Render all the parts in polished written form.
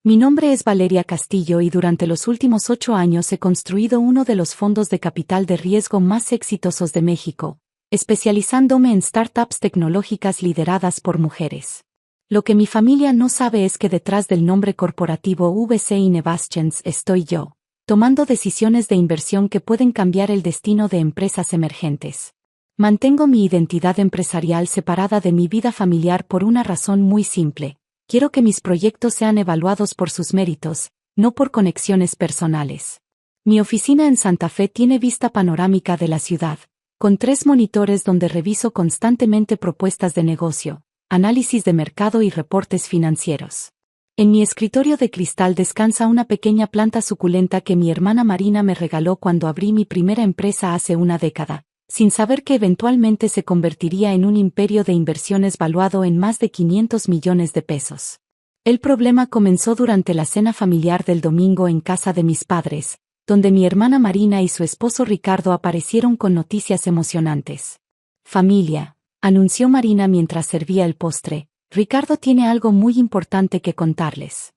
Mi nombre es Valeria Castillo y durante los últimos 8 años he construido uno de los fondos de capital de riesgo más exitosos de México, especializándome en startups tecnológicas lideradas por mujeres. Lo que mi familia no sabe es que detrás del nombre corporativo VC Investments estoy yo, tomando decisiones de inversión que pueden cambiar el destino de empresas emergentes. Mantengo mi identidad empresarial separada de mi vida familiar por una razón muy simple. Quiero que mis proyectos sean evaluados por sus méritos, no por conexiones personales. Mi oficina en Santa Fe tiene vista panorámica de la ciudad, con 3 monitores donde reviso constantemente propuestas de negocio, análisis de mercado y reportes financieros. En mi escritorio de cristal descansa una pequeña planta suculenta que mi hermana Marina me regaló cuando abrí mi primera empresa hace una década, sin saber que eventualmente se convertiría en un imperio de inversiones valuado en más de 500 millones de pesos. El problema comenzó durante la cena familiar del domingo en casa de mis padres, donde mi hermana Marina y su esposo Ricardo aparecieron con noticias emocionantes. Familia, anunció Marina mientras servía el postre, Ricardo tiene algo muy importante que contarles.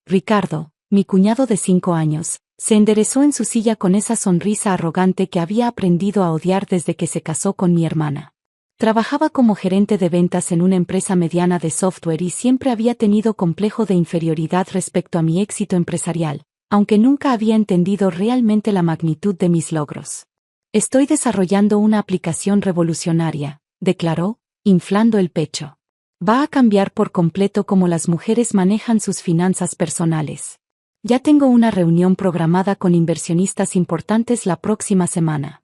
Ricardo, mi cuñado de 5 años, se enderezó en su silla con esa sonrisa arrogante que había aprendido a odiar desde que se casó con mi hermana. Trabajaba como gerente de ventas en una empresa mediana de software y siempre había tenido complejo de inferioridad respecto a mi éxito empresarial, aunque nunca había entendido realmente la magnitud de mis logros. Estoy desarrollando una aplicación revolucionaria, declaró, inflando el pecho. Va a cambiar por completo cómo las mujeres manejan sus finanzas personales. Ya tengo una reunión programada con inversionistas importantes la próxima semana.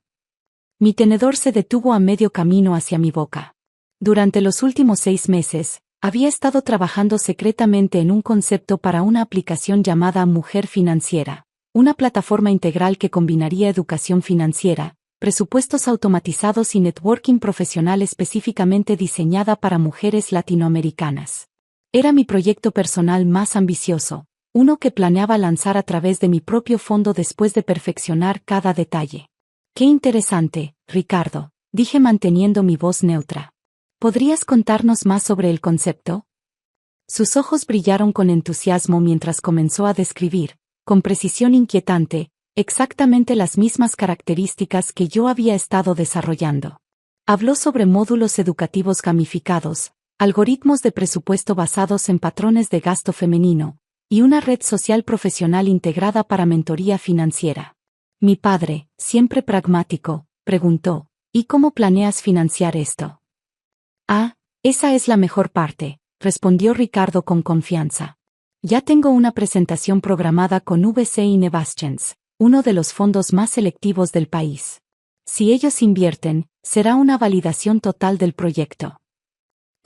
Mi tenedor se detuvo a medio camino hacia mi boca. Durante los últimos 6 meses, había estado trabajando secretamente en un concepto para una aplicación llamada Mujer Financiera, una plataforma integral que combinaría educación financiera, presupuestos automatizados y networking profesional específicamente diseñada para mujeres latinoamericanas. Era mi proyecto personal más ambicioso, uno que planeaba lanzar a través de mi propio fondo después de perfeccionar cada detalle. Qué interesante, Ricardo, dije manteniendo mi voz neutra. ¿Podrías contarnos más sobre el concepto? Sus ojos brillaron con entusiasmo mientras comenzó a describir, con precisión inquietante, exactamente las mismas características que yo había estado desarrollando. Habló sobre módulos educativos gamificados, algoritmos de presupuesto basados en patrones de gasto femenino, y una red social profesional integrada para mentoría financiera. Mi padre, siempre pragmático, preguntó, ¿y cómo planeas financiar esto? Ah, esa es la mejor parte, respondió Ricardo con confianza. Ya tengo una presentación programada con VC Investments, uno de los fondos más selectivos del país. Si ellos invierten, será una validación total del proyecto.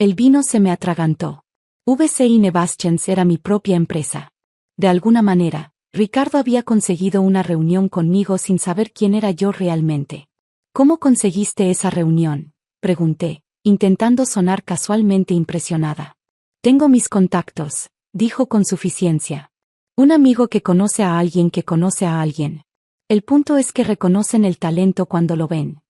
El vino se me atragantó. VC Investments era mi propia empresa. De alguna manera, Ricardo había conseguido una reunión conmigo sin saber quién era yo realmente. ¿Cómo conseguiste esa reunión?, pregunté, intentando sonar casualmente impresionada. Tengo mis contactos, dijo con suficiencia. Un amigo que conoce a alguien que conoce a alguien. El punto es que reconocen el talento cuando lo ven.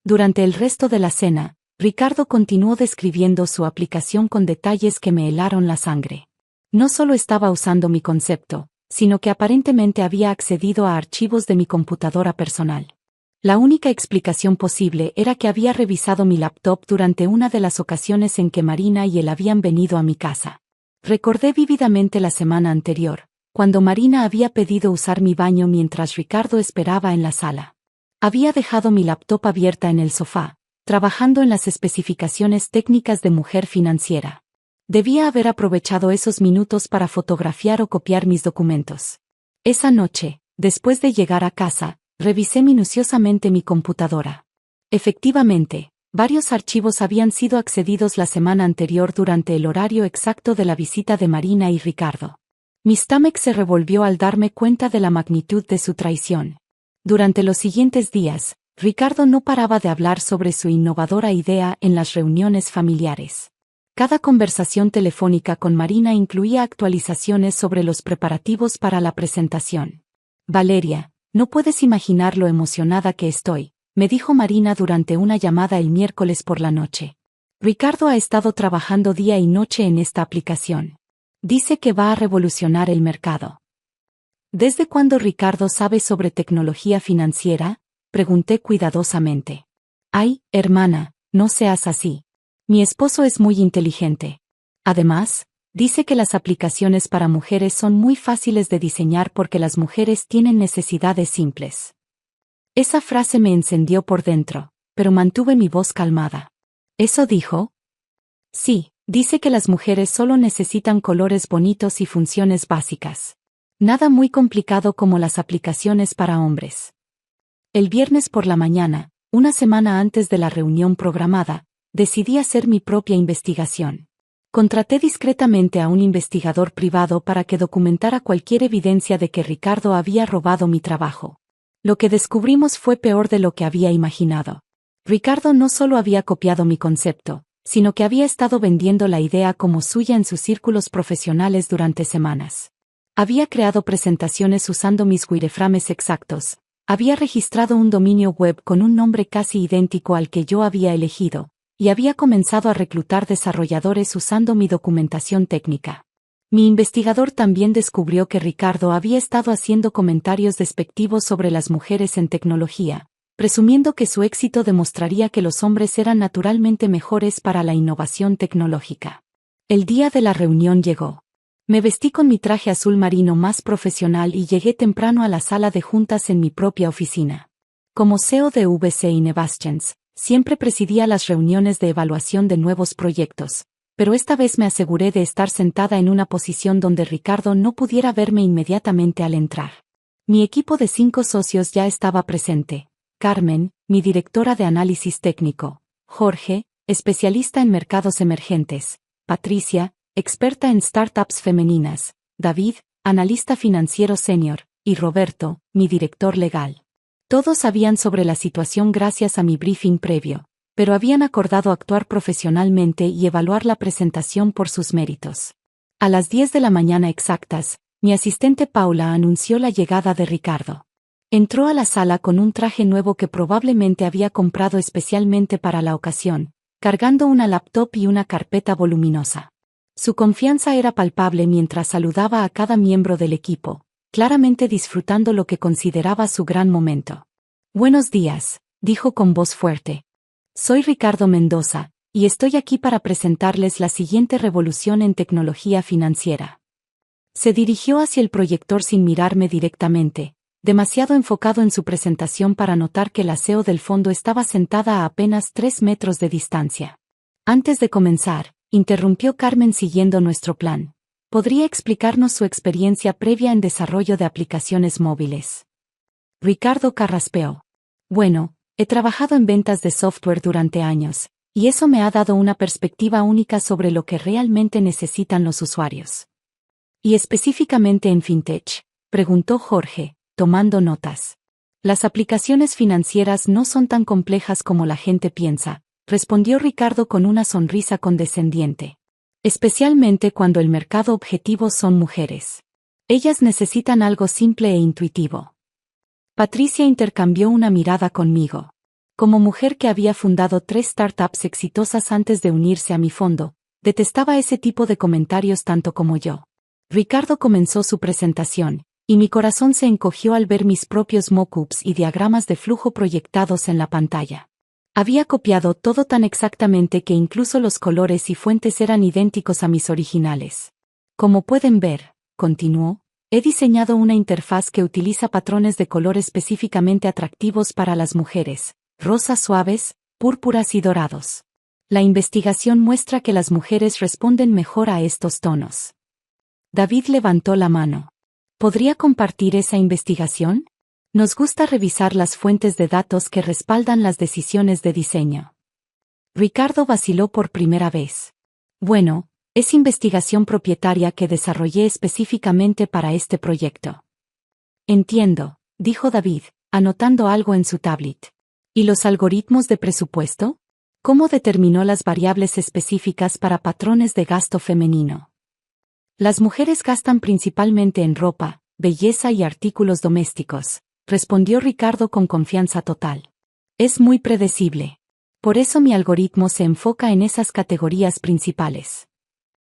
Durante el resto de la cena, Ricardo continuó describiendo su aplicación con detalles que me helaron la sangre. No solo estaba usando mi concepto, sino que aparentemente había accedido a archivos de mi computadora personal. La única explicación posible era que había revisado mi laptop durante una de las ocasiones en que Marina y él habían venido a mi casa. Recordé vívidamente la semana anterior, cuando Marina había pedido usar mi baño mientras Ricardo esperaba en la sala. Había dejado mi laptop abierta en el sofá, trabajando en las especificaciones técnicas de Mujer Financiera. Debía haber aprovechado esos minutos para fotografiar o copiar mis documentos. Esa noche, después de llegar a casa, revisé minuciosamente mi computadora. Efectivamente, varios archivos habían sido accedidos la semana anterior durante el horario exacto de la visita de Marina y Ricardo. Mi stomach se revolvió al darme cuenta de la magnitud de su traición. Durante los siguientes días, Ricardo no paraba de hablar sobre su innovadora idea en las reuniones familiares. Cada conversación telefónica con Marina incluía actualizaciones sobre los preparativos para la presentación. Valeria, no puedes imaginar lo emocionada que estoy, me dijo Marina durante una llamada el miércoles por la noche. Ricardo ha estado trabajando día y noche en esta aplicación. Dice que va a revolucionar el mercado. ¿Desde cuándo Ricardo sabe sobre tecnología financiera?, pregunté cuidadosamente. Ay, hermana, no seas así. Mi esposo es muy inteligente. Además, dice que las aplicaciones para mujeres son muy fáciles de diseñar porque las mujeres tienen necesidades simples. Esa frase me encendió por dentro, pero mantuve mi voz calmada. ¿Eso dijo? Sí, dice que las mujeres solo necesitan colores bonitos y funciones básicas. Nada muy complicado como las aplicaciones para hombres. El viernes por la mañana, una semana antes de la reunión programada, decidí hacer mi propia investigación. Contraté discretamente a un investigador privado para que documentara cualquier evidencia de que Ricardo había robado mi trabajo. Lo que descubrimos fue peor de lo que había imaginado. Ricardo no solo había copiado mi concepto, sino que había estado vendiendo la idea como suya en sus círculos profesionales durante semanas. Había creado presentaciones usando mis wireframes exactos, había registrado un dominio web con un nombre casi idéntico al que yo había elegido, y había comenzado a reclutar desarrolladores usando mi documentación técnica. Mi investigador también descubrió que Ricardo había estado haciendo comentarios despectivos sobre las mujeres en tecnología, presumiendo que su éxito demostraría que los hombres eran naturalmente mejores para la innovación tecnológica. El día de la reunión llegó. Me vestí con mi traje azul marino más profesional y llegué temprano a la sala de juntas en mi propia oficina. Como CEO de VC Innovations, siempre presidía las reuniones de evaluación de nuevos proyectos, pero esta vez me aseguré de estar sentada en una posición donde Ricardo no pudiera verme inmediatamente al entrar. Mi equipo de 5 socios ya estaba presente. Carmen, mi directora de análisis técnico, Jorge, especialista en mercados emergentes, Patricia, experta en startups femeninas, David, analista financiero senior, y Roberto, mi director legal. Todos sabían sobre la situación gracias a mi briefing previo, pero habían acordado actuar profesionalmente y evaluar la presentación por sus méritos. A las 10 de la mañana exactas, mi asistente Paula anunció la llegada de Ricardo. Entró a la sala con un traje nuevo que probablemente había comprado especialmente para la ocasión, cargando una laptop y una carpeta voluminosa. Su confianza era palpable mientras saludaba a cada miembro del equipo, claramente disfrutando lo que consideraba su gran momento. «Buenos días», dijo con voz fuerte. «Soy Ricardo Mendoza, y estoy aquí para presentarles la siguiente revolución en tecnología financiera». Se dirigió hacia el proyector sin mirarme directamente, demasiado enfocado en su presentación para notar que la CEO del fondo estaba sentada a apenas 3 metros de distancia. Antes de comenzar, interrumpió Carmen siguiendo nuestro plan. ¿Podría explicarnos su experiencia previa en desarrollo de aplicaciones móviles? Ricardo carraspeó. Bueno, he trabajado en ventas de software durante años, y eso me ha dado una perspectiva única sobre lo que realmente necesitan los usuarios. ¿Y específicamente en FinTech?, preguntó Jorge, tomando notas. Las aplicaciones financieras no son tan complejas como la gente piensa, respondió Ricardo con una sonrisa condescendiente. Especialmente cuando el mercado objetivo son mujeres. Ellas necesitan algo simple e intuitivo. Patricia intercambió una mirada conmigo. Como mujer que había fundado 3 startups exitosas antes de unirse a mi fondo, detestaba ese tipo de comentarios tanto como yo. Ricardo comenzó su presentación, y mi corazón se encogió al ver mis propios mockups y diagramas de flujo proyectados en la pantalla. Había copiado todo tan exactamente que incluso los colores y fuentes eran idénticos a mis originales. Como pueden ver, continuó, he diseñado una interfaz que utiliza patrones de color específicamente atractivos para las mujeres, rosas suaves, púrpuras y dorados. La investigación muestra que las mujeres responden mejor a estos tonos. David levantó la mano. ¿Podría compartir esa investigación? Nos gusta revisar las fuentes de datos que respaldan las decisiones de diseño. Ricardo vaciló por primera vez. Bueno, es investigación propietaria que desarrollé específicamente para este proyecto. Entiendo, dijo David, anotando algo en su tablet. ¿Y los algoritmos de presupuesto? ¿Cómo determinó las variables específicas para patrones de gasto femenino? Las mujeres gastan principalmente en ropa, belleza y artículos domésticos, respondió Ricardo con confianza total. Es muy predecible. Por eso mi algoritmo se enfoca en esas categorías principales.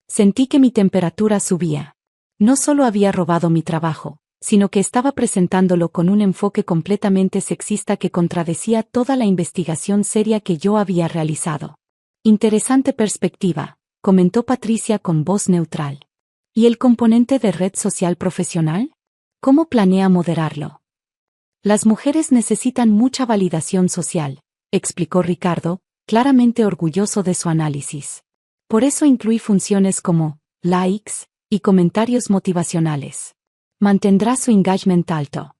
Sentí que mi temperatura subía. No solo había robado mi trabajo, sino que estaba presentándolo con un enfoque completamente sexista que contradecía toda la investigación seria que yo había realizado. Interesante perspectiva, comentó Patricia con voz neutral. ¿Y el componente de red social profesional? ¿Cómo planea moderarlo? Las mujeres necesitan mucha validación social, explicó Ricardo, claramente orgulloso de su análisis. Por eso incluí funciones como likes y comentarios motivacionales. Mantendrá su engagement alto.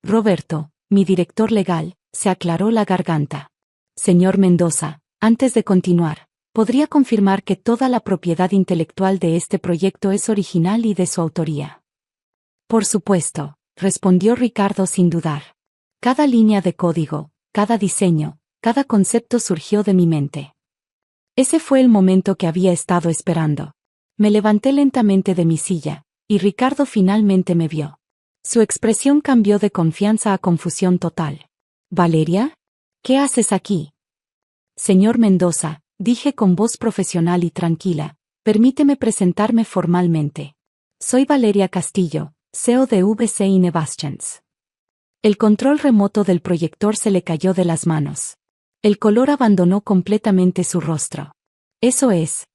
Roberto, mi director legal, se aclaró la garganta. Señor Mendoza, antes de continuar, ¿podría confirmar que toda la propiedad intelectual de este proyecto es original y de su autoría? Por supuesto, respondió Ricardo sin dudar. Cada línea de código, cada diseño, cada concepto surgió de mi mente. Ese fue el momento que había estado esperando. Me levanté lentamente de mi silla, y Ricardo finalmente me vio. Su expresión cambió de confianza a confusión total. ¿Valeria? ¿Qué haces aquí? Señor Mendoza, dije con voz profesional y tranquila, permíteme presentarme formalmente. Soy Valeria Castillo, CEO de VC Innovations. El control remoto del proyector se le cayó de las manos. El color abandonó completamente su rostro. Eso es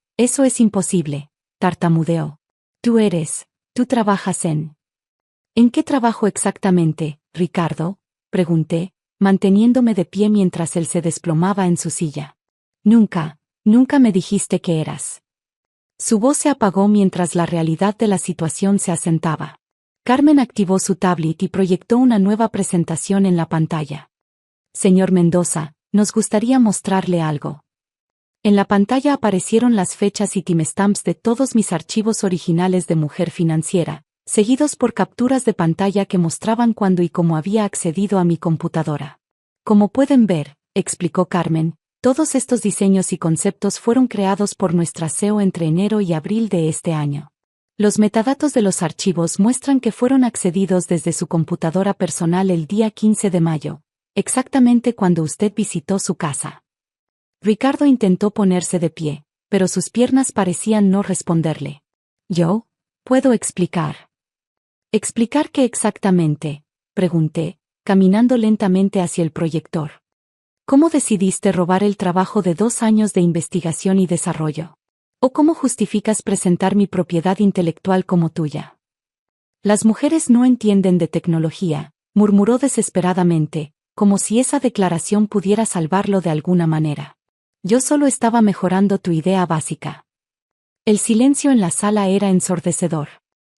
imposible, tartamudeó. Tú trabajas en... ¿En qué trabajo exactamente, Ricardo? Pregunté, manteniéndome de pie mientras él se desplomaba en su silla. Nunca me dijiste que eras. Su voz se apagó mientras la realidad de la situación se asentaba. Carmen activó su tablet y proyectó una nueva presentación en la pantalla. Señor Mendoza, nos gustaría mostrarle algo. En la pantalla aparecieron las fechas y timestamps de todos mis archivos originales de Mujer Financiera, seguidos por capturas de pantalla que mostraban cuándo y cómo había accedido a mi computadora. Como pueden ver, explicó Carmen, todos estos diseños y conceptos fueron creados por nuestra CEO entre enero y abril de este año. Los metadatos de los archivos muestran que fueron accedidos desde su computadora personal el día 15 de mayo, exactamente cuando usted visitó su casa. Ricardo intentó ponerse de pie, pero sus piernas parecían no responderle. ¿Yo? ¿Puedo explicar? ¿Explicar qué exactamente? Pregunté, caminando lentamente hacia el proyector. ¿Cómo decidiste robar el trabajo de 2 años de investigación y desarrollo? ¿O cómo justificas presentar mi propiedad intelectual como tuya? Las mujeres no entienden de tecnología, murmuró desesperadamente, como si esa declaración pudiera salvarlo de alguna manera. Yo solo estaba mejorando tu idea básica. El silencio en la sala era ensordecedor.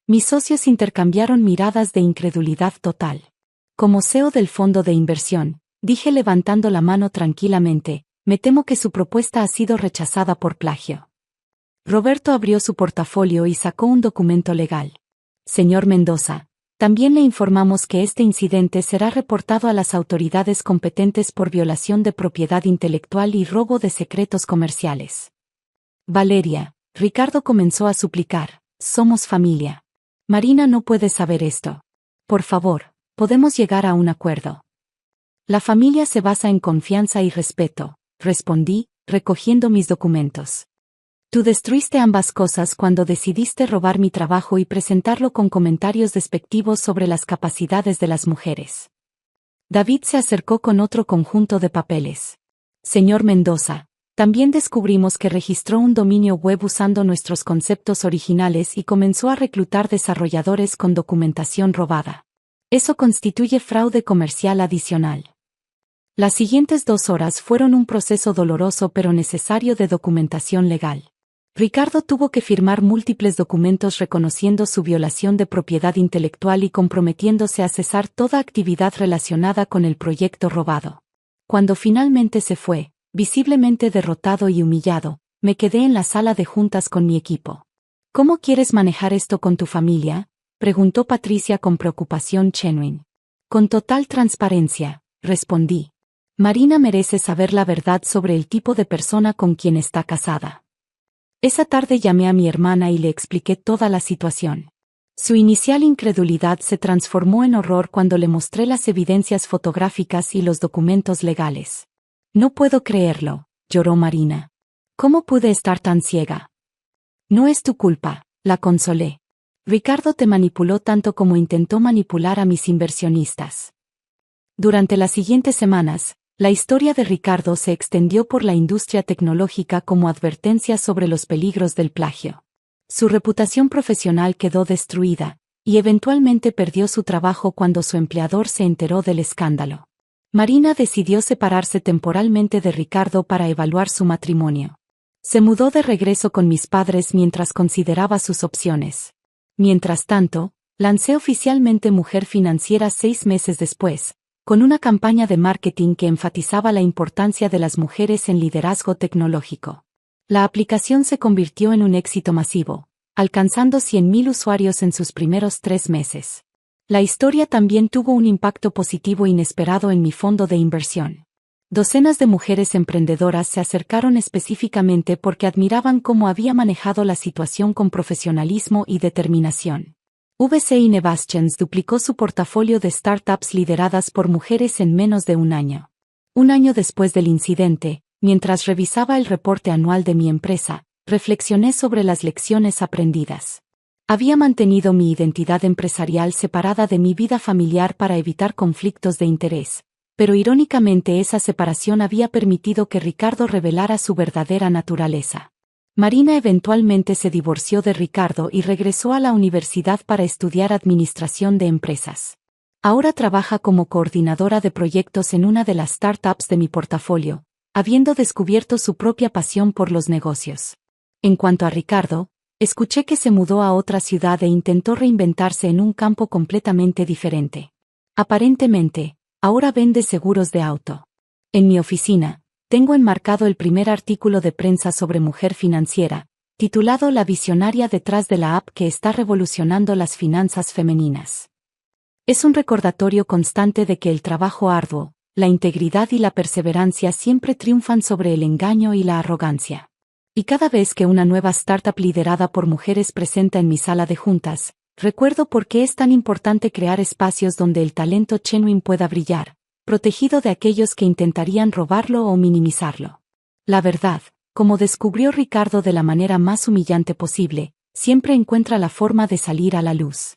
Mis socios intercambiaron miradas de incredulidad total. Como CEO del fondo de inversión, dije levantando la mano tranquilamente, me temo que su propuesta ha sido rechazada por plagio. Roberto abrió su portafolio y sacó un documento legal. Señor Mendoza, también le informamos que este incidente será reportado a las autoridades competentes por violación de propiedad intelectual y robo de secretos comerciales. Valeria, Ricardo comenzó a suplicar, somos familia. Marina no puede saber esto. Por favor, podemos llegar a un acuerdo. La familia se basa en confianza y respeto, respondí, recogiendo mis documentos. Tú destruiste ambas cosas cuando decidiste robar mi trabajo y presentarlo con comentarios despectivos sobre las capacidades de las mujeres. David se acercó con otro conjunto de papeles. Señor Mendoza, también descubrimos que registró un dominio web usando nuestros conceptos originales y comenzó a reclutar desarrolladores con documentación robada. Eso constituye fraude comercial adicional. Las siguientes 2 horas fueron un proceso doloroso pero necesario de documentación legal. Ricardo tuvo que firmar múltiples documentos reconociendo su violación de propiedad intelectual y comprometiéndose a cesar toda actividad relacionada con el proyecto robado. Cuando finalmente se fue, visiblemente derrotado y humillado, me quedé en la sala de juntas con mi equipo. ¿Cómo quieres manejar esto con tu familia?, preguntó Patricia con preocupación genuine. Con total transparencia, respondí. Marina merece saber la verdad sobre el tipo de persona con quien está casada. Esa tarde llamé a mi hermana y le expliqué toda la situación. Su inicial incredulidad se transformó en horror cuando le mostré las evidencias fotográficas y los documentos legales. No puedo creerlo, lloró Marina. ¿Cómo pude estar tan ciega? No es tu culpa, la consolé. Ricardo te manipuló tanto como intentó manipular a mis inversionistas. Durante las siguientes semanas, la historia de Ricardo se extendió por la industria tecnológica como advertencia sobre los peligros del plagio. Su reputación profesional quedó destruida, y eventualmente perdió su trabajo cuando su empleador se enteró del escándalo. Marina decidió separarse temporalmente de Ricardo para evaluar su matrimonio. Se mudó de regreso con mis padres mientras consideraba sus opciones. Mientras tanto, lancé oficialmente Mujer Financiera 6 meses después, con una campaña de marketing que enfatizaba la importancia de las mujeres en liderazgo tecnológico. La aplicación se convirtió en un éxito masivo, alcanzando 100.000 usuarios en sus primeros 3 meses. La historia también tuvo un impacto positivo inesperado en mi fondo de inversión. Docenas de mujeres emprendedoras se acercaron específicamente porque admiraban cómo había manejado la situación con profesionalismo y determinación. VC Innovations duplicó su portafolio de startups lideradas por mujeres en menos de un año. Un año después del incidente, mientras revisaba el reporte anual de mi empresa, reflexioné sobre las lecciones aprendidas. Había mantenido mi identidad empresarial separada de mi vida familiar para evitar conflictos de interés, pero irónicamente esa separación había permitido que Ricardo revelara su verdadera naturaleza. Marina eventualmente se divorció de Ricardo y regresó a la universidad para estudiar administración de empresas. Ahora trabaja como coordinadora de proyectos en una de las startups de mi portafolio, habiendo descubierto su propia pasión por los negocios. En cuanto a Ricardo, escuché que se mudó a otra ciudad e intentó reinventarse en un campo completamente diferente. Aparentemente, ahora vende seguros de auto. En mi oficina, tengo enmarcado el primer artículo de prensa sobre Mujer Financiera, titulado La visionaria detrás de la app que está revolucionando las finanzas femeninas. Es un recordatorio constante de que el trabajo arduo, la integridad y la perseverancia siempre triunfan sobre el engaño y la arrogancia. Y cada vez que una nueva startup liderada por mujeres presenta en mi sala de juntas, recuerdo por qué es tan importante crear espacios donde el talento genuino pueda brillar, protegido de aquellos que intentarían robarlo o minimizarlo. La verdad, como descubrió Ricardo de la manera más humillante posible, siempre encuentra la forma de salir a la luz.